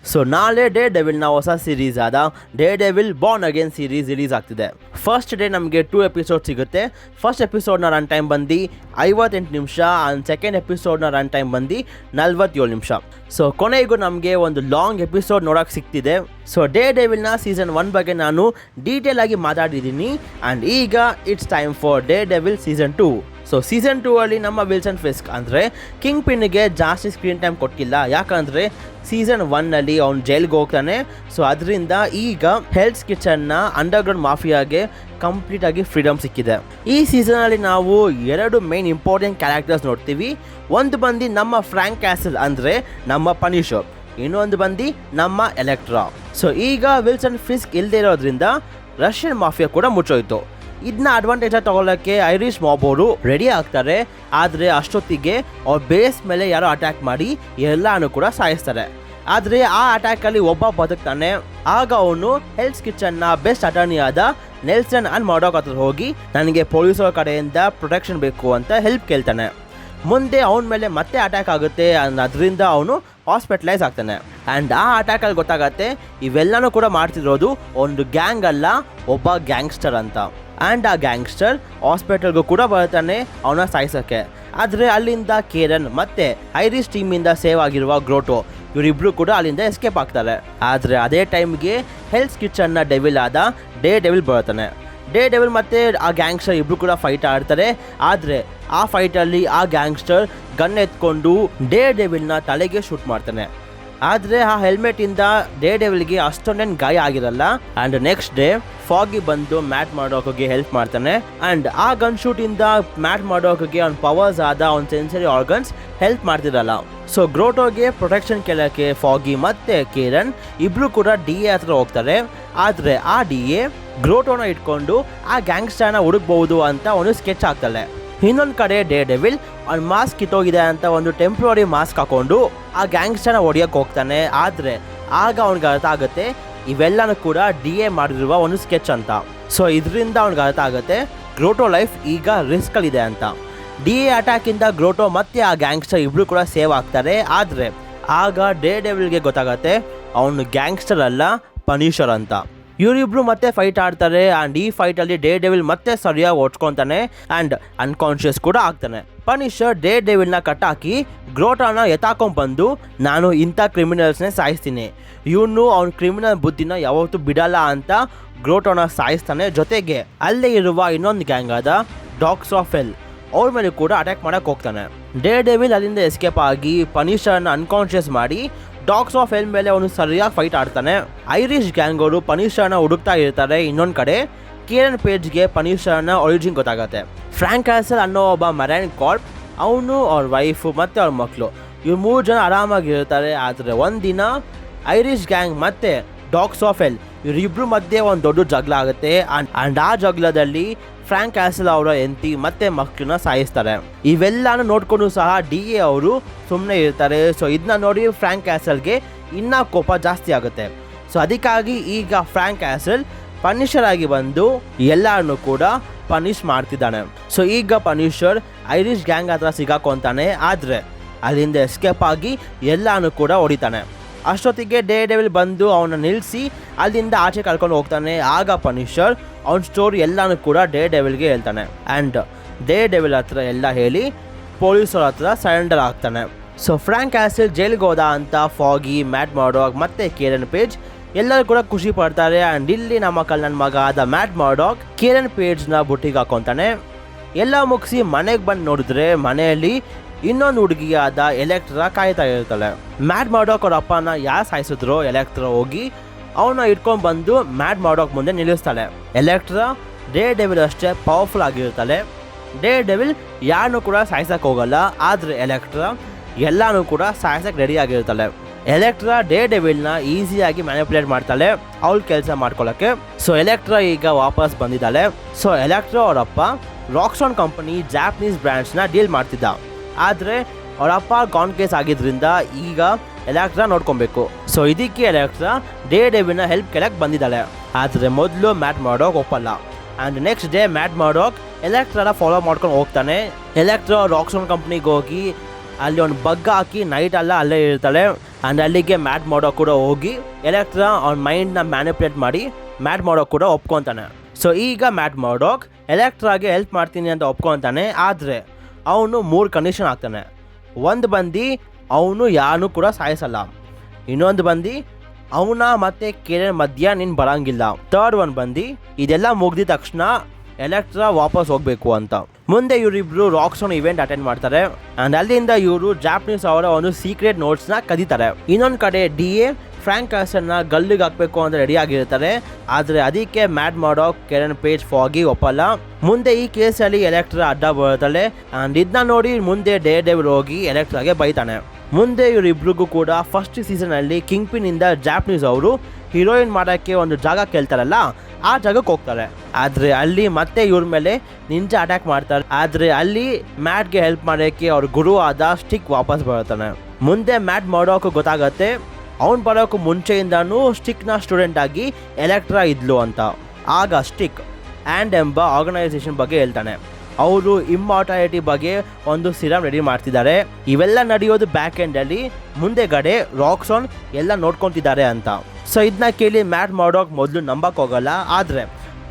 So ನಾಳೆ day ಡೆವಿಲ್ನ ಹೊಸ series ಆದ day devil Born again series release ಆಗ್ತಿದೆ. ಫಸ್ಟ್ ಡೇ ನಮಗೆ 2 ಎಪಿಸೋಡ್ ಸಿಗುತ್ತೆ. ಫಸ್ಟ್ ಎಪಿಸೋಡ್ನ ರನ್ ಟೈಮ್ ಬಂದು 58 ನಿಮಿಷ ಆ್ಯಂಡ್ ಸೆಕೆಂಡ್ ಎಪಿಸೋಡ್ನ ರನ್ ಟೈಮ್ ಬಂದು 47 ನಿಮಿಷ. ಸೊ ಕೊನೆಗೂ ನಮಗೆ ಒಂದು ಲಾಂಗ್ ಎಪಿಸೋಡ್ ನೋಡೋಕೆ ಸಿಗ್ತಿದೆ. ಸೊ ಡೇ ಡೆವಿಲ್ನ ಸೀಸನ್ 1 ಬಗ್ಗೆ ನಾನು ಡೀಟೇಲ್ ಆಗಿ ಮಾತಾಡಿದ್ದೀನಿ ಆ್ಯಂಡ್ ಈಗ it's time for day devil season 2. So season 2 ಅಲ್ಲಿ ನಮ್ಮ ವಿಲ್ಸನ್ ಫಿಸ್ಕ್ ಅಂದರೆ ಕಿಂಗ್ ಪಿನ್ಗೆ ಜಾಸ್ತಿ ಸ್ಕ್ರೀನ್ ಟೈಮ್ ಕೊಟ್ಟಿಲ್ಲ, ಯಾಕಂದರೆ ಸೀಸನ್ 1ನಲ್ಲಿ ಅವ್ನು ಜೈಲ್ಗೆ ಹೋಗ್ತಾನೆ. ಸೊ ಅದರಿಂದ ಈಗ ಹೆಲ್ಸ್ ಕಿಚನ್ನ ಅಂಡರ್ಗ್ರೌಂಡ್ ಮಾಫಿಯಾಗೆ ಕಂಪ್ಲೀಟಾಗಿ ಫ್ರೀಡಮ್ ಸಿಕ್ಕಿದೆ. ಈ ಸೀಸನಲ್ಲಿ ನಾವು 2 ಮೇನ್ ಇಂಪಾರ್ಟೆಂಟ್ ಕ್ಯಾರೆಕ್ಟರ್ಸ್ ನೋಡ್ತೀವಿ. ಒಂದು ಬಂದು ನಮ್ಮ ಫ್ರ್ಯಾಂಕ್ ಕ್ಯಾಸಲ್ ಅಂದರೆ ನಮ್ಮ ಪನಿಷರ್, ಇನ್ನೊಂದು ಬಂದು ನಮ್ಮ ಎಲೆಕ್ಟ್ರಾ. ಸೊ ಈಗ ವಿಲ್ಸನ್ ಫಿಸ್ಕ್ ಇಲ್ಲದೆ ಇರೋದ್ರಿಂದ ರಷ್ಯನ್ ಮಾಫಿಯಾ ಕೂಡ ಮುಚ್ಚೋಯ್ತು. ಇದನ್ನ ಅಡ್ವಾಂಟೇಜ್ ತಗೊಳ್ಳೋಕ್ಕೆ ಐರಿಷ್ ಮಾಬ್ ಅವರು ರೆಡಿ ಆಗ್ತಾರೆ. ಆದರೆ ಅಷ್ಟೊತ್ತಿಗೆ ಅವ್ರ ಬೇಸ್ ಮೇಲೆ ಯಾರೋ ಅಟ್ಯಾಕ್ ಮಾಡಿ ಎಲ್ಲಾನು ಕೂಡ ಸಾಯಿಸ್ತಾರೆ. ಆದರೆ ಆ ಅಟ್ಯಾಕಲ್ಲಿ ಒಬ್ಬ ಬದುಕ್ತಾನೆ. ಆಗ ಅವನು ಹೆಲ್ಸ್ ಕಿಚನ್ನ ಬೆಸ್ಟ್ ಅಟಾರ್ನಿ ಆದ ನೆಲ್ಸನ್ ಅಂಡ್ ಮರ್ಡಾಕ್ ಹತ್ರ ಹೋಗಿ ನನಗೆ ಪೊಲೀಸರ ಕಡೆಯಿಂದ ಪ್ರೊಟೆಕ್ಷನ್ ಬೇಕು ಅಂತ ಹೆಲ್ಪ್ ಕೇಳ್ತಾನೆ. ಮುಂದೆ ಅವನ ಮೇಲೆ ಮತ್ತೆ ಅಟ್ಯಾಕ್ ಆಗುತ್ತೆ, ಅದರಿಂದ ಅವನು ಹಾಸ್ಪಿಟಲೈಸ್ ಆಗ್ತಾನೆ. ಆ್ಯಂಡ್ ಆ ಅಟ್ಯಾಕಲ್ಲಿ ಗೊತ್ತಾಗತ್ತೆ ಇವೆಲ್ಲನೂ ಕೂಡ ಮಾಡ್ತಿರೋದು ಒಂದು ಗ್ಯಾಂಗ್ ಅಲ್ಲ, ಒಬ್ಬ ಗ್ಯಾಂಗ್ಸ್ಟರ್ ಅಂತ. ಆ್ಯಂಡ್ ಆ ಗ್ಯಾಂಗ್ಸ್ಟರ್ ಹಾಸ್ಪಿಟಲ್ಗೂ ಕೂಡ ಬರ್ತಾನೆ ಅವನ ಸಾಯಿಸೋಕ್ಕೆ. ಆದರೆ ಅಲ್ಲಿಂದ ಕೇರನ್ ಮತ್ತು ಐರಿಷ್ ಟೀಮಿಂದ ಸೇವ್ ಆಗಿರುವ ಗ್ರೋಟೋ ಇವರಿಬ್ಬರು ಕೂಡ ಅಲ್ಲಿಂದ ಎಸ್ಕೇಪ್ ಆಗ್ತಾರೆ. ಆದರೆ ಅದೇ ಟೈಮ್ಗೆ ಹೆಲ್ಸ್ ಕಿಚನ್ನ ಡೆವಿಲ್ ಆದ ಡೇ ಡೆವಿಲ್ ಬರ್ತಾನೆ. ಡೇ ಡೆವಿಲ್ ಮತ್ತು ಆ ಗ್ಯಾಂಗ್ಸ್ಟರ್ ಇಬ್ಬರು ಕೂಡ ಫೈಟ್ ಆಡ್ತಾರೆ. ಆದರೆ ಆ ಫೈಟಲ್ಲಿ ಆ ಗ್ಯಾಂಗ್ಸ್ಟರ್ ಗನ್ ಎತ್ಕೊಂಡು ಡೇ ಡೆವಿಲ್ನ ತಲೆಗೆ ಶೂಟ್ ಮಾಡ್ತಾನೆ. ಆದರೆ ಆ ಹೆಲ್ಮೆಟಿಂದ ಡೇ ಡೆವಿಲ್ಗೆ ಅಷ್ಟೊಂದೇನು ಗಾಯ ಆಗಿರಲ್ಲ. ಆ್ಯಂಡ್ ನೆಕ್ಸ್ಟ್ ಡೇ ಫಾಗಿ ಬಂದು ಮ್ಯಾಟ್ ಮಾಡೋಕೆ ಹೆಲ್ಪ್ ಮಾಡ್ತಾನೆ. ಆ್ಯಂಡ್ ಆ ಗನ್ ಶೂಟಿಂದ ಮ್ಯಾಟ್ ಮಾಡೋಕೆ ಅವ್ನ ಪವರ್ಸ್ ಆದ ಅವ್ನ ಸೆನ್ಸರಿ ಆರ್ಗನ್ಸ್ ಹೆಲ್ಪ್ ಮಾಡ್ತಿರಲ್ಲ. ಸೊ ಗ್ರೋಟೋಗೆ ಪ್ರೊಟೆಕ್ಷನ್ ಕೇಳೋಕ್ಕೆ ಫಾಗಿ ಮತ್ತು ಕೇರನ್ ಇಬ್ಬರು ಕೂಡ DA ಹತ್ರ ಹೋಗ್ತಾರೆ. ಆದರೆ ಆ DA ಗ್ರೋಟೋನ ಇಟ್ಕೊಂಡು ಆ ಗ್ಯಾಂಗ್ಸ್ಟರ್ನ ಹುಡುಕ್ಬಹುದು ಅಂತ ಅವನು ಸ್ಕೆಚ್ ಆಗ್ತಾಳೆ. ಇನ್ನೊಂದು ಕಡೆ ಡೇ ಡೆವಿಲ್ ಅವ್ನ ಮಾಸ್ಕ್ ಕಿತ್ತೋಗಿದೆ ಅಂತ ಒಂದು ಟೆಂಪ್ರರಿ ಮಾಸ್ಕ್ ಹಾಕೊಂಡು ಆ ಗ್ಯಾಂಗ್ಸ್ಟರ್ನ ಹೊಡಿಯೋಕ್ಕೆ ಹೋಗ್ತಾನೆ. ಆದರೆ ಆಗ ಅವ್ನಿಗೆ ಅರ್ಥ ಆಗುತ್ತೆ ಇವೆಲ್ಲನೂ ಕೂಡ DA ಮಾಡಿರುವ ಒಂದು ಸ್ಕೆಚ್ ಅಂತ. ಸೊ ಇದರಿಂದ ಅವ್ನಿಗೆ ಅರ್ಥ ಆಗುತ್ತೆ ಗ್ರೋಟೋ ಲೈಫ್ ಈಗ ರಿಸ್ಕಲ್ಲಿದೆ ಅಂತ. DA ಅಟ್ಯಾಕಿಂದ ಗ್ರೋಟೋ ಮತ್ತು ಆ ಗ್ಯಾಂಗ್ಸ್ಟರ್ ಇಬ್ಬರು ಕೂಡ ಸೇವ್ ಆಗ್ತಾರೆ. ಆದರೆ ಆಗ ಡೇ ಡೆವಿಲ್ಗೆ ಗೊತ್ತಾಗತ್ತೆ ಅವನು ಗ್ಯಾಂಗ್ಸ್ಟರ್ ಅಲ್ಲ, ಪನಿಷರ್ ಅಂತ. ಇವರಿಬ್ರು ಮತ್ತೆ ಫೈಟ್ ಆಡ್ತಾರೆ. ಆ್ಯಂಡ್ ಈ ಫೈಟಲ್ಲಿ ಡೇ ಡೆವಿಲ್ ಮತ್ತೆ ಸರಿಯಾಗಿ ಓಡ್ಸ್ಕೊತಾನೆ ಆ್ಯಂಡ್ ಅನ್ಕಾನ್ಷಿಯಸ್ ಕೂಡ ಆಗ್ತಾನೆ. ಪನಿಷರ್ ಡೇ ಡೆವಿಲ್ನ ಕಟ್ಟಾಕಿ ಗ್ರೋಟಾನ ಎತ್ತಾಕೊಂಡ್ಬಂದು ನಾನು ಇಂಥ ಕ್ರಿಮಿನಲ್ಸ್ನೇ ಸಾಯಿಸ್ತೀನಿ, ಇವನು ಅವ್ನ ಕ್ರಿಮಿನಲ್ ಬುದ್ಧಿನ ಯಾವತ್ತೂ ಬಿಡಲ್ಲ ಅಂತ ಗ್ರೋಟೋನ ಸಾಯಿಸ್ತಾನೆ. ಜೊತೆಗೆ ಅಲ್ಲೇ ಇರುವ ಇನ್ನೊಂದು ಗ್ಯಾಂಗ್ ಆದ ಡಾಗ್ಸ್ ಆಫ್ ಹೆಲ್ ಅವ್ರ ಮೇಲೆ ಕೂಡ ಅಟ್ಯಾಕ್ ಮಾಡಕ್ಕೆ ಹೋಗ್ತಾನೆ. ಡೇ ಡೆವಿಲ್ ಅಲ್ಲಿಂದ ಎಸ್ಕೇಪ್ ಆಗಿ ಪನಿಷರ್ನ ಅನ್ಕಾನ್ಷಿಯಸ್ ಮಾಡಿ ಡಾಗ್ಸ್ ಆಫ್ ಹೆಲ್ ಮೇಲೆ ಅವನು ಸರಿಯಾಗಿ ಫೈಟ್ ಆಡ್ತಾನೆ. ಐರಿಷ್ ಗ್ಯಾಂಗ್ ಅವರು ಪನಿಷರ್ನ ಹುಡುಕ್ತಾ ಇರ್ತಾರೆ. ಇನ್ನೊಂದು ಕಡೆ ಕೇರನ್ ಪೇಜ್ಗೆ ಪನಿಷರ್ನ ಒರಿಜಿನ್ ಗೊತ್ತಾಗುತ್ತೆ. ಫ್ರ್ಯಾಂಕ್ ಕ್ಯಾಸಲ್ ಅನ್ನೋ ಒಬ್ಬ ಮರೈನ್ ಕಾರ್ಪ್, ಅವನು ಅವ್ರ ವೈಫು ಮತ್ತು ಅವ್ರ ಮಕ್ಕಳು ಇವ್ರು 3 ಜನ ಆರಾಮಾಗಿರ್ತಾರೆ. ಆದರೆ ಒಂದಿನ ಐರಿಷ್ ಗ್ಯಾಂಗ್ ಮತ್ತು ಡಾಗ್ಸ್ ಆಫ್ ಹೆಲ್ ಇವರಿಬ್ಬರು ಮಧ್ಯೆ ಒಂದು ದೊಡ್ಡ ಜಗಳ ಆಗುತ್ತೆ. ಆ್ಯಂಡ್ ಆ ಜಗಳದಲ್ಲಿ ಫ್ರ್ಯಾಂಕ್ ಕ್ಯಾಸಲ್ ಅವರ ಹೆಂಡತಿ ಮತ್ತು ಮಕ್ಕಳನ್ನ ಸಾಯಿಸ್ತಾರೆ. ಇವೆಲ್ಲನೂ ನೋಡ್ಕೊಂಡು ಸಹ DA ಅವರು ಸುಮ್ಮನೆ ಇರ್ತಾರೆ. ಸೊ ಇದನ್ನ ನೋಡಿ ಫ್ರ್ಯಾಂಕ್ ಕ್ಯಾಸಲ್ಗೆ ಇನ್ನೂ ಕೋಪ ಜಾಸ್ತಿ ಆಗುತ್ತೆ. ಸೊ ಅದಕ್ಕಾಗಿ ಈಗ ಫ್ರ್ಯಾಂಕ್ ಕ್ಯಾಸಲ್ ಪನಿಷರ್ ಆಗಿ ಬಂದು ಎಲ್ಲರನ್ನೂ ಕೂಡ ಪನಿಷ್ ಮಾಡ್ತಿದ್ದಾನೆ. ಸೊ ಈಗ ಪನಿಷರ್ ಐರಿಷ್ ಗ್ಯಾಂಗ್ ಹತ್ರ ಸಿಗಾಕೊಂತಾನೆ. ಆದರೆ ಅಲ್ಲಿಂದ ಎಸ್ಕೇಪ್ ಆಗಿ ಎಲ್ಲನೂ ಕೂಡ ಹೊಡಿತಾನೆ. ಅಷ್ಟೊತ್ತಿಗೆ ಡೇ ಡೆವಿಲ್ ಬಂದು ಅವನ್ನ ನಿಲ್ಲಿಸಿ ಅಲ್ಲಿಂದ ಆಚೆ ಕಳ್ಕೊಂಡು ಹೋಗ್ತಾನೆ. ಆಗ ಪನಿಷರ್ ಅವನ ಸ್ಟೋರಿ ಎಲ್ಲನೂ ಕೂಡ ಡೇ ಡೆವಿಲ್ಗೆ ಹೇಳ್ತಾನೆ. ಆ್ಯಂಡ್ ಡೇ ಡೆವಿಲ್ ಹತ್ರ ಎಲ್ಲ ಹೇಳಿ ಪೊಲೀಸರ ಹತ್ರ ಸರೆಂಡರ್ ಆಗ್ತಾನೆ. ಸೊ ಫ್ರ್ಯಾಂಕ್ ಕ್ಯಾಸಲ್ ಜೈಲಿಗೆ ಹೋದ ಅಂತ ಫಾಗಿ, ಮ್ಯಾಟ್ ಮರ್ಡಾಕ್ ಮತ್ತು ಕೇರನ್ ಪೇಜ್ ಎಲ್ಲರೂ ಕೂಡ ಖುಷಿ ಪಡ್ತಾರೆ. ಆ್ಯಂಡ್ ಇಲ್ಲಿ ನಮ್ಮ ನನ್ನ ಮಗ ಆದ ಮ್ಯಾಟ್ ಮರ್ಡಾಕ್ ಕೇರನ್ ಪೇಜ್ನ ಬುಟ್ಟಿಗೆ ಹಾಕೊತಾನೆ. ಎಲ್ಲ ಮುಗಿಸಿ ಮನೆಗೆ ಬಂದು ನೋಡಿದ್ರೆ ಮನೆಯಲ್ಲಿ ಇನ್ನೊಂದು ಹುಡುಗಿಯಾದ ಎಲೆಕ್ಟ್ರಾ ಕಾಯ್ತಾ ಇರ್ತಾಳೆ. ಮ್ಯಾಟ್ ಮರ್ಡಾಕ್ ಅವ್ರ ಅಪ್ಪನ ಯಾರು ಸಾಯಿಸಿದ್ರು ಎಲೆಕ್ಟ್ರಾ ಹೋಗಿ ಅವನ್ನ ಇಟ್ಕೊಂಡು ಬಂದು ಮ್ಯಾಟ್ ಮರ್ಡಾಕ್ ಮುಂದೆ ನಿಲ್ಲಿಸ್ತಾಳೆ. ಎಲೆಕ್ಟ್ರಾ ಡೇ ಡೆವಿಲ್ ಅಷ್ಟೇ ಪವರ್ಫುಲ್ ಆಗಿರ್ತಾಳೆ. ಡೇ ಡೆವಿಲ್ ಯಾರನ್ನೂ ಕೂಡ ಸಾಯಿಸಕ್ಕೆ ಹೋಗಲ್ಲ. ಆದರೆ ಎಲೆಕ್ಟ್ರಾ ಎಲ್ಲನೂ ಕೂಡ ಸಾಯಿಸಕ್ಕೆ ರೆಡಿ ಆಗಿರ್ತಾಳೆ. ಎಲೆಕ್ಟ್ರಾ ಡೇ ಡೆವಿಲ್ನ ಈಸಿಯಾಗಿ ಮ್ಯಾನಿಪುಲೇಟ್ ಮಾಡ್ತಾಳೆ ಅವಳ ಕೆಲಸ ಮಾಡ್ಕೊಳ್ಳೋಕ್ಕೆ. ಸೊ ಎಲೆಕ್ಟ್ರಾ ಈಗ ವಾಪಸ್ ಬಂದಿದ್ದಾಳೆ. ಸೊ ಎಲೆಕ್ಟ್ರಾ ಅವರಪ್ಪ ರಾಕ್ಸ್ಟಾನ್ ಕಂಪನಿ ಜಾಪನೀಸ್ ಬ್ರ್ಯಾಂಡ್ಸ್ನ ಡೀಲ್ ಮಾಡ್ತಿದ್ದ. ಆದರೆ ಅವರಪ್ಪ ಕಾನ್ ಕೇಸ್ ಆಗಿದ್ದರಿಂದ ಈಗ ಎಲೆಕ್ಟ್ರಾ ನೋಡ್ಕೊಬೇಕು. ಸೊ ಇದಕ್ಕೆ ಎಲೆಕ್ಟ್ರಾ ಡೇ ಡೆವಿಲ್ನ ಹೆಲ್ಪ್ ಕೇಳಕ್ಕೆ ಬಂದಿದ್ದಾಳೆ. ಆದರೆ ಮೊದಲು ಮ್ಯಾಟ್ ಮರ್ಡಾಕ್ ಒಪ್ಪಲ್ಲ. And next day Matt Murdock ಎಲೆಕ್ಟ್ರಾನ ಫಾಲೋ ಮಾಡ್ಕೊಂಡು ಹೋಗ್ತಾನೆ. ಎಲೆಕ್ಟ್ರಾ ರಾಕ್ಸ್ಟಾನ್ ಕಂಪ್ನಿಗೆ ಹೋಗಿ ಅಲ್ಲಿ ಒಂದು ಬಗ್ ಹಾಕಿ ನೈಟ್ ಎಲ್ಲ ಅಲ್ಲೇ ಇರ್ತಾಳೆ. ಆ್ಯಂಡ್ ಅಲ್ಲಿಗೆ ಮ್ಯಾಡ್ ಮಾಡೋ ಕೂಡ ಹೋಗಿ ಎಲೆಕ್ಟ್ರಾ ಅವ್ನ ಮೈಂಡ್ನ ಮ್ಯಾನಿಪುಲೇಟ್ ಮಾಡಿ ಮ್ಯಾಡ್ ಮಾಡೋ ಕೂಡ ಒಪ್ಕೊತಾನೆ. ಸೊ ಈಗ ಮ್ಯಾಡ್ ಮಾಡೋಕ್ ಎಲೆಕ್ಟ್ರಾಗೆ ಹೆಲ್ಪ್ ಮಾಡ್ತೀನಿ ಅಂತ ಒಪ್ಕೊತಾನೆ. ಆದರೆ ಅವನು 3 ಕಂಡೀಷನ್ ಆಗ್ತಾನೆ. ಒಂದು ಬಂದು ಅವನು ಯಾರನ್ನೂ ಕೂಡ ಸಾಯಿಸಲ್ಲ, ಇನ್ನೊಂದು ಬಂದು ಅವನ ಮತ್ತು ಕೇರನ್ ಮಧ್ಯ ನೀನು ಬರೋಂಗಿಲ್ಲ, ಥರ್ಡ್ ಒನ್ ಬಂದು ಇದೆಲ್ಲ ಮುಗ್ದಿದ ತಕ್ಷಣ ಎಲೆಕ್ಟ್ರಾ ವಾಪಸ್ ಹೋಗಬೇಕು ಅಂತ. ಮುಂದೆ ಇವರಿಬ್ರು ರಾಕ್ಸಾನ್ ಇವೆಂಟ್ ಅಟೆಂಡ್ ಮಾಡ್ತಾರೆ ಆ್ಯಂಡ್ ಅಲ್ಲಿಂದ ಇವರು ಜಾಪನೀಸ್ ಅವರ ಒಂದು ಸೀಕ್ರೆಟ್ ನೋಟ್ಸ್ನ ಕದೀತಾರೆ. ಇನ್ನೊಂದು ಕಡೆ DA ಫ್ರ್ಯಾಂಕ್ ಕ್ಯಾಸಲ್ನ ಗಲ್ಲಿಗೆ ಹಾಕಬೇಕು ಅಂತ ರೆಡಿ ಆಗಿರ್ತಾರೆ. ಆದರೆ ಅದಕ್ಕೆ ಮ್ಯಾಡ್ ಮಾಡೋಕ್ ಕೆರನ್ ಪೇಜ್ ಫಾಗಿ ಒಪ್ಪಲ್ಲ. ಮುಂದೆ ಈ ಕೇಸಲ್ಲಿ ಎಲೆಕ್ಟ್ರಾ ಅಡ್ಡ ಬರುತ್ತಾಳೆ ಆ್ಯಂಡ್ ಇದನ್ನ ನೋಡಿ ಮುಂದೆ ಡೇರ್ಡೆವಿಲ್ ಹೋಗಿ ಎಲೆಕ್ಟ್ರಾಗೆ ಬೈತಾನೆ. ಮುಂದೆ ಇವರಿಬ್ರಿಗೂ ಕೂಡ ಫಸ್ಟ್ ಸೀಸನಲ್ಲಿ ಕಿಂಗ್ ಪಿನ್ನಿಂದ ಜಾಪನೀಸ್ ಅವರು ಹೀರೋಯಿನ್ ಮಾಡೋಕ್ಕೆ ಒಂದು ಜಾಗ ಕೇಳ್ತಾರಲ್ಲ, ಆ ಜಾಗಕ್ಕೆ ಹೋಗ್ತಾರೆ. ಆದರೆ ಅಲ್ಲಿ ಮತ್ತೆ ಇವ್ರ ಮೇಲೆ ನಿಂಜಾ ಅಟ್ಯಾಕ್ ಮಾಡ್ತಾರೆ. ಆದರೆ ಅಲ್ಲಿ ಮ್ಯಾಡ್ಗೆ ಹೆಲ್ಪ್ ಮಾಡೋಕ್ಕೆ ಅವ್ರ ಗುರು ಆದ ಸ್ಟಿಕ್ ವಾಪಸ್ ಬರುತ್ತಾನೆ. ಮುಂದೆ ಮ್ಯಾಡ್ ಮಾಡೋಕೆ ಗೊತ್ತಾಗತ್ತೆ ಅವ್ನು ಬರೋಕ್ಕೂ ಮುಂಚೆಯಿಂದನೂ ಸ್ಟಿಕ್ನ ಸ್ಟೂಡೆಂಟ್ ಆಗಿ ಎಲೆಕ್ಟ್ರಾ ಇದ್ಲು ಅಂತ. ಆಗ ಸ್ಟಿಕ್ ಆ್ಯಂಡ್ ಎಂಬ ಆರ್ಗನೈಸೇಷನ್ ಬಗ್ಗೆ ಹೇಳ್ತಾನೆ. ಅವರು ಇಮ್ಮಾರ್ಟಾಲಿಟಿ ಬಗ್ಗೆ ಒಂದು ಸಿರಮ್ ರೆಡಿ ಮಾಡ್ತಿದ್ದಾರೆ. ಇವೆಲ್ಲ ನಡೆಯೋದು ಬ್ಯಾಕ್ ಎಂಡಲ್ಲಿ, ಮುಂದೆಗಡೆ ರಾಕ್ಸಾನ್ ಎಲ್ಲ ನೋಡ್ಕೊತಿದ್ದಾರೆ ಅಂತ. ಸೊ ಇದನ್ನ ಕೇಳಿ ಮ್ಯಾಡ್ ಮಾಡೋಕ್ ಮೊದಲು ನಂಬಕ್ಕೆ ಹೋಗಲ್ಲ. ಆದರೆ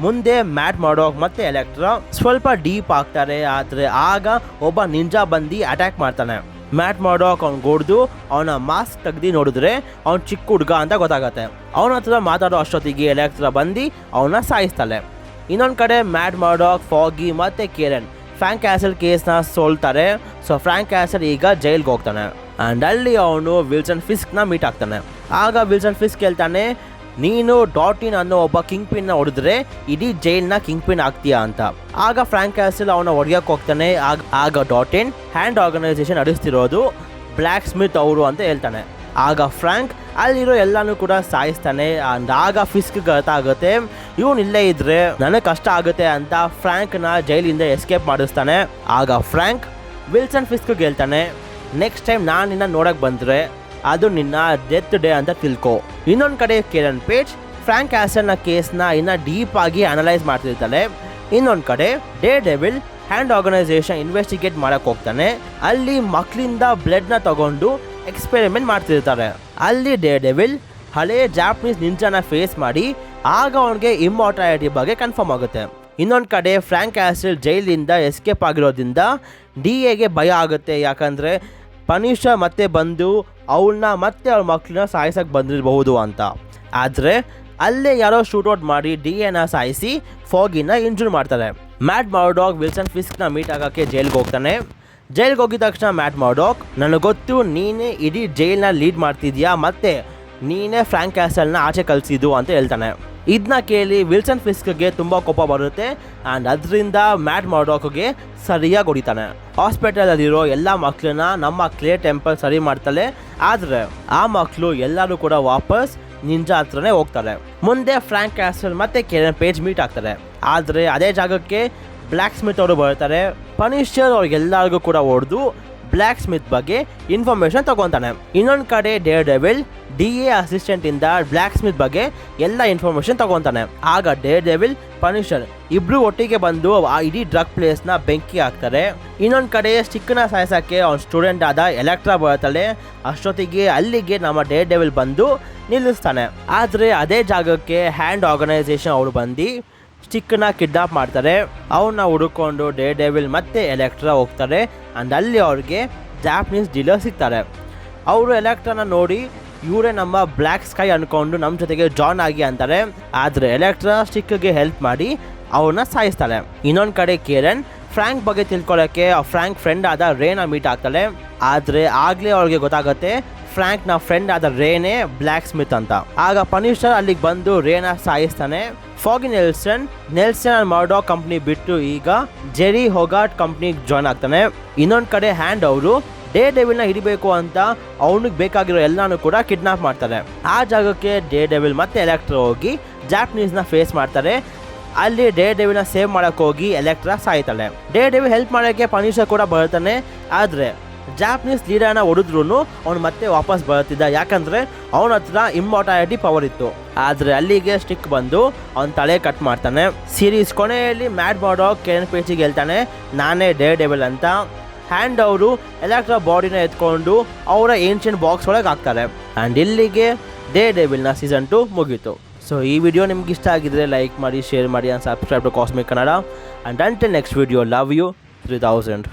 ಮುಂದೆ ಮ್ಯಾಡ್ ಮಾಡೋಕ್ ಮತ್ತೆ ಎಲೆಕ್ಟ್ರಾ ಸ್ವಲ್ಪ ಡೀಪ್ ಆಗ್ತಾರೆ. ಆದರೆ ಆಗ ಒಬ್ಬ ನಿಂಜಾ ಬಂದು ಅಟ್ಯಾಕ್ ಮಾಡ್ತಾನೆ. ಮ್ಯಾಡ್ ಮಾಡೋಕ್ ಅವ್ನು ಗೋಡ್ದು ಅವನ ಮಾಸ್ಕ್ ತೆಗ್ದು ನೋಡಿದ್ರೆ ಅವ್ನು ಚಿಕ್ಕ ಹುಡುಗ ಅಂತ ಗೊತ್ತಾಗತ್ತೆ. ಅವನ ಹತ್ರ ಮಾತಾಡೋ ಅಷ್ಟೊತ್ತಿಗೆ ಎಲೆಕ್ಟ್ರಾ ಬಂದು ಅವನ್ನ ಸಾಯಿಸ್ತಾಳೆ. ಇನ್ನೊಂದು ಕಡೆ ಮ್ಯಾಡ್ ಮಾಡೋಕ್, ಫಾಗಿ ಮತ್ತು ಕೇರನ್ ಫ್ರ್ಯಾಂಕ್ ಕ್ಯಾಸಲ್ ಕೇಸ್ನ ಸೋಲ್ತಾರೆ. ಸೊ ಫ್ರ್ಯಾಂಕ್ ಕ್ಯಾಸಲ್ ಈಗ ಜೈಲ್ಗೆ ಹೋಗ್ತಾನೆ ಆ್ಯಂಡ್ ಅಲ್ಲಿ ಅವನು ವಿಲ್ಸನ್ ಫಿಸ್ಕ್ನ ಮೀಟ್ ಆಗ್ತಾನೆ. ಆಗ ವಿಲ್ಸನ್ ಫಿಸ್ಕ್ ಹೇಳ್ತಾನೆ, ನೀನು ಡಾಟಿನ್ ಅನ್ನೋ ಒಬ್ಬ ಕಿಂಗ್ ಪಿನ್ನ ಹೊಡೆದ್ರೆ ಇಡೀ ಜೈಲ್ನ ಕಿಂಗ್ ಪಿನ್ ಆಗ್ತೀಯಾ ಅಂತ. ಆಗ ಫ್ರ್ಯಾಂಕ್ ಕ್ಯಾಸಲ್ ಅವನ ಹೊಡೆಯೋಕೆ ಹೋಗ್ತಾನೆ. ಆಗ ಡಾಟಿನ್ ಹ್ಯಾಂಡ್ ಆರ್ಗನೈಸೇಷನ್ ನಡೆಸ್ತಿರೋದು ಬ್ಲ್ಯಾಕ್ ಸ್ಮಿತ್ ಅವರು ಅಂತ ಹೇಳ್ತಾನೆ. ಆಗ ಫ್ರ್ಯಾಂಕ್ ಅಲ್ಲಿರೋ ಎಲ್ಲನೂ ಕೂಡ ಸಾಯಿಸ್ತಾನೆ. ಆಗ ಫಿಸ್ಕ್ಗೆ ಅರ್ಥ ಆಗುತ್ತೆ ಇವನು ಇಲ್ಲೇ ಇದ್ರೆ ನನಗೆ ಕಷ್ಟ ಆಗುತ್ತೆ ಅಂತ ಫ್ರ್ಯಾಂಕ್ನ ಜೈಲಿಂದ ಎಸ್ಕೇಪ್ ಮಾಡಿಸ್ತಾನೆ. ಆಗ ಫ್ರ್ಯಾಂಕ್ ವಿಲ್ಸನ್ ಫಿಸ್ಕ್ಗೆ ಹೇಳ್ತಾನೆ, ನೆಕ್ಸ್ಟ್ ಟೈಮ್ ನಾನು ನಿನ್ನ ನೋಡಕ್ಕೆ ಬಂದರೆ ಅದು ನಿನ್ನ ಡೆತ್ ಡೇ ಅಂತ ತಿಳ್ಕೊ. ಇನ್ನೊಂದು ಕಡೆ ಕೆರನ್ ಪೇಜ್ ಫ್ರ್ಯಾಂಕ್ ಕ್ಯಾಸಲ್ನ ಕೇಸ್ನ ಇನ್ನು ಡೀಪ್ ಆಗಿ ಅನಲೈಸ್ ಮಾಡ್ತಿರ್ತಾಳೆ. ಇನ್ನೊಂದು ಕಡೆ ಡೇರ್ಡೆವಿಲ್ ಹ್ಯಾಂಡ್ ಆರ್ಗನೈಸೇಷನ್ ಇನ್ವೆಸ್ಟಿಗೇಟ್ ಮಾಡಕ್ಕೆ ಹೋಗ್ತಾನೆ. ಅಲ್ಲಿ ಮಕ್ಕಳಿಂದ ಬ್ಲಡ್ನ ತಗೊಂಡು ಎಕ್ಸ್ಪೆರಿಮೆಂಟ್ ಮಾಡ್ತಿರ್ತಾರೆ. ಅಲ್ಲಿ ಡೇರ್ಡೆವಿಲ್ ಹಳೆ ಜಾಪನೀಸ್ ನಿಂಜಾನ ಫೇಸ್ ಮಾಡಿ ಆಗ ಅವನಿಗೆ ಇಮ್ಮಾರ್ಟಾಲಿಟಿ ಬಗ್ಗೆ ಕನ್ಫರ್ಮ್ ಆಗುತ್ತೆ. ಇನ್ನೊಂದು ಕಡೆ ಫ್ರ್ಯಾಂಕ್ ಕ್ಯಾಸಲ್ ಜೈಲಿಂದ ಎಸ್ಕೇಪ್ ಆಗಿರೋದ್ರಿಂದ DAಗೆ ಭಯ ಆಗುತ್ತೆ. ಯಾಕಂದರೆ ಪನಿಷರ್ ಮತ್ತೆ ಬಂದು ಅವಳನ್ನ ಮತ್ತೆ ಅವ್ರ ಮಕ್ಕಳನ್ನ ಸಾಯಿಸಕ್ಕೆ ಬಂದಿರಬಹುದು ಅಂತ. ಆದರೆ ಅಲ್ಲೇ ಯಾರೋ ಶೂಟೌಟ್ ಮಾಡಿ DAನ ಸಾಯಿಸಿ ಫಾಗಿನ ಇಂಜೂರ್ ಮಾಡ್ತಾರೆ. ಮ್ಯಾಡ್ ಮಾಡೋಕ್ ವಿಲ್ಸನ್ ಫಿಸ್ಕ್ನ ಮೀಟ್ ಆಗೋಕ್ಕೆ ಜೈಲ್ಗೆ ಹೋಗ್ತಾನೆ. ಜೈಲ್ಗೆ ಹೋಗಿದ ತಕ್ಷಣ ಮ್ಯಾಡ್ ಮಾಡೋಕ್, ನನಗೆ ಗೊತ್ತು ನೀನೇ ಇಡೀ ಜೈಲ್ನ ಲೀಡ್ ಮಾಡ್ತಿದ್ಯಾ ಮತ್ತು ನೀನೇ ಫ್ರ್ಯಾಂಕ್ ಕ್ಯಾಸಲ್ನ ಆಚೆ ಕಳಿಸಿದ್ದು ಅಂತ ಹೇಳ್ತಾನೆ. ಇದನ್ನ ಕೇಳಿ ವಿಲ್ಸನ್ ಫಿಸ್ಕ್ಗೆ ತುಂಬ ಕೋಪ ಬರುತ್ತೆ ಆ್ಯಂಡ್ ಅದರಿಂದ ಮ್ಯಾಡ್ ಮಾಡೋಕ್ಗೆ ಸರಿಯಾಗಿ ಹೊಡಿತಾನೆ. ಹಾಸ್ಪಿಟಲಲ್ಲಿರೋ ಎಲ್ಲ ಮಕ್ಕಳನ್ನ ನಮ್ಮ ಕ್ಲೇ ಟೆಂಪಲ್ ಸರಿ ಮಾಡ್ತಾಳೆ. ಆದರೆ ಆ ಮಕ್ಕಳು ಎಲ್ಲರೂ ಕೂಡ ವಾಪಸ್ ನಿಂಜಾ ಹತ್ರನೇ ಹೋಗ್ತಾರೆ. ಮುಂದೆ ಫ್ರ್ಯಾಂಕ್ ಕ್ಯಾಸಲ್ ಮತ್ತು ಕೆರನ್ ಪೇಜ್ ಮೀಟ್ ಆಗ್ತಾರೆ. ಆದರೆ ಅದೇ ಜಾಗಕ್ಕೆ ಬ್ಲ್ಯಾಕ್ ಸ್ಮಿತ್ ಅವರು ಬರ್ತಾರೆ. ಪನಿಷರ್ ಅವ್ರಿಗೆಲ್ಲರಿಗೂ ಕೂಡ ಹೊಡೆದು ಬ್ಲ್ಯಾಕ್ ಸ್ಮಿತ್ ಬಗ್ಗೆ ಇನ್ಫಾರ್ಮೇಷನ್ ತಗೊತಾನೆ. ಇನ್ನೊಂದು ಕಡೆ ಡೇರ್ಡೆವಿಲ್ DA ಅಸಿಸ್ಟೆಂಟಿಂದ ಬ್ಲ್ಯಾಕ್ ಸ್ಮಿತ್ ಬಗ್ಗೆ ಎಲ್ಲ ಇನ್ಫಾರ್ಮೇಷನ್ ತಗೊತಾನೆ. ಆಗ ಡೇರ್ಡೆವಿಲ್ ಪನಿಷರ್ ಇಬ್ರು ಒಟ್ಟಿಗೆ ಬಂದು ಆ ಇಡೀ ಡ್ರಗ್ ಪ್ಲೇಸ್ನ ಬೆಂಕಿ ಹಾಕ್ತಾರೆ. ಇನ್ನೊಂದು ಕಡೆ ಸ್ಟಿಕ್ನ ಸಾಯಿಸೋಕ್ಕೆ ಅವ್ನ ಸ್ಟೂಡೆಂಟ್ ಆದ ಎಲೆಕ್ಟ್ರಾ ಬರ್ತಾಳೆ. ಅಷ್ಟೊತ್ತಿಗೆ ಅಲ್ಲಿಗೆ ನಮ್ಮ ಡೇರ್ಡೆವಿಲ್ ಬಂದು ನಿಲ್ಲಿಸ್ತಾನೆ. ಆದರೆ ಅದೇ ಜಾಗಕ್ಕೆ ಹ್ಯಾಂಡ್ ಆರ್ಗನೈಸೇಷನ್ ಅವರು ಬಂದು ಸ್ಟಿಕ್ನ ಕಿಡ್ನಾಪ್ ಮಾಡ್ತಾರೆ. ಅವನ್ನ ಹುಡುಕೊಂಡು ಡೇರ್ಡೆವಿಲ್ ಮತ್ತು ಎಲೆಕ್ಟ್ರಾ ಹೋಗ್ತಾರೆ ಆ್ಯಂಡ್ ಅಲ್ಲಿ ಅವ್ರಿಗೆ ಜಾಪನೀಸ್ ಡೀಲರ್ ಸಿಗ್ತಾರೆ. ಅವರು ಎಲೆಕ್ಟ್ರಾನ ನೋಡಿ ಇವರೇ ನಮ್ಮ ಬ್ಲ್ಯಾಕ್ ಸ್ಕೈ ಅಂದ್ಕೊಂಡು ನಮ್ಮ ಜೊತೆಗೆ ಜಾಯ್ನ್ ಆಗಿ ಅಂತಾರೆ. ಆದರೆ ಎಲೆಕ್ಟ್ರಾ ಸ್ಟಿಕ್ಗೆ ಹೆಲ್ಪ್ ಮಾಡಿ ಅವ್ರನ್ನ ಸಾಯಿಸ್ತಾಳೆ. ಇನ್ನೊಂದು ಕಡೆ ಕೇರನ್ ಫ್ರ್ಯಾಂಕ್ ಬಗ್ಗೆ ತಿಳ್ಕೊಳ್ಳೋಕ್ಕೆ ಫ್ರ್ಯಾಂಕ್ ಫ್ರೆಂಡ್ ಆದ ರೇನ ಮೀಟ್ ಆಗ್ತಾಳೆ. ಆದರೆ ಆಗಲೇ ಅವ್ರಿಗೆ ಗೊತ್ತಾಗುತ್ತೆ ಫ್ರ್ಯಾಂಕ್ನ ಫ್ರೆಂಡ್ ಆದ ರೇನೇ ಬ್ಲ್ಯಾಕ್ ಸ್ಮಿತ್ ಅಂತ. ಆಗ ಪನಿಷರ್ ಅಲ್ಲಿಗೆ ಬಂದು ರೇನ ಸಾಯಿಸ್ತಾನೆ. ಫಾಗಿ ನೆಲ್ಸನ್ ಮಾಡೋ ಕಂಪ್ನಿ ಬಿಟ್ಟು ಈಗ ಜೆರಿ ಹೋಗಾರ್ಟ್ ಕಂಪ್ನಿಗೆ ಜಾಯ್ನ್ ಆಗ್ತಾನೆ. ಇನ್ನೊಂದು ಕಡೆ ಹ್ಯಾಂಡ್ ಅವರು ಡೇರ್ಡೆವಿಲ್ನ ಹಿಡಿಬೇಕು ಅಂತ ಅವನಿಗೆ ಬೇಕಾಗಿರೋ ಎಲ್ಲಾನು ಕೂಡ ಕಿಡ್ನಾಪ್ ಮಾಡ್ತಾರೆ. ಆ ಜಾಗಕ್ಕೆ ಡೇರ್ಡೆವಿಲ್ ಮತ್ತೆ ಎಲೆಕ್ಟ್ರಾ ಹೋಗಿ ಜಾಪನೀಸ್ನ ಫೇಸ್ ಮಾಡ್ತಾರೆ. ಅಲ್ಲಿ ಡೇರ್ಡೆವಿಲ್ನ ಸೇವ್ ಮಾಡೋಕ್ಕೆ ಹೋಗಿ ಎಲೆಕ್ಟ್ರಾ ಸಾಯ್ತಾಳೆ. ಡೇರ್ಡೆವಿಲ್ ಹೆಲ್ಪ್ ಮಾಡೋಕ್ಕೆ ಪನಿಷರ್ ಕೂಡ ಬರ್ತಾನೆ. ಆದರೆ ಜಾಪನೀಸ್ ಲೀಡರ್ನ ಹೊಡೆದ್ರೂ ಅವ್ನು ಮತ್ತೆ ವಾಪಸ್ ಬರ್ತಿದ್ದ. ಯಾಕಂದರೆ ಅವನ ಹತ್ರ ಇಮ್ಮಾರ್ಟಾಲಿಟಿ ಪವರ್ ಇತ್ತು. ಆದರೆ ಅಲ್ಲಿಗೆ ಸ್ಟಿಕ್ ಬಂದು ಅವನ ತಲೆ ಕಟ್ ಮಾಡ್ತಾನೆ. ಸೀರೀಸ್ ಕೊನೆಯಲ್ಲಿ ಮ್ಯಾಡ್ ಮಾಡೋಕ್ ಕೆರನ್ ಪೇಜಿಗೆ ಹೇಳ್ತಾನೆ, ನಾನೇ ಡೇರ್ಡೆವಿಲ್ ಅಂತ. ಹ್ಯಾಂಡ್ ಅವರು ಎಲೆಕ್ಟ್ರಾ ಬಾಡಿನ ಎತ್ಕೊಂಡು ಅವರ ಏನ್ಷಿಯಂಟ್ ಬಾಕ್ಸ್ ಒಳಗೆ ಹಾಕ್ತಾರೆ. ಆ್ಯಂಡ್ ಇಲ್ಲಿಗೆ ಡೇ ಡೆವಿಲ್ನ ಸೀಸನ್ 2 ಮುಗೀತು. ಸೊ ಈ ವಿಡಿಯೋ ನಿಮ್ಗೆ ಇಷ್ಟ ಆಗಿದ್ರೆ ಲೈಕ್ ಮಾಡಿ, ಶೇರ್ ಮಾಡಿ and subscribe to cosmic Kannada. And until next video, love you 3000.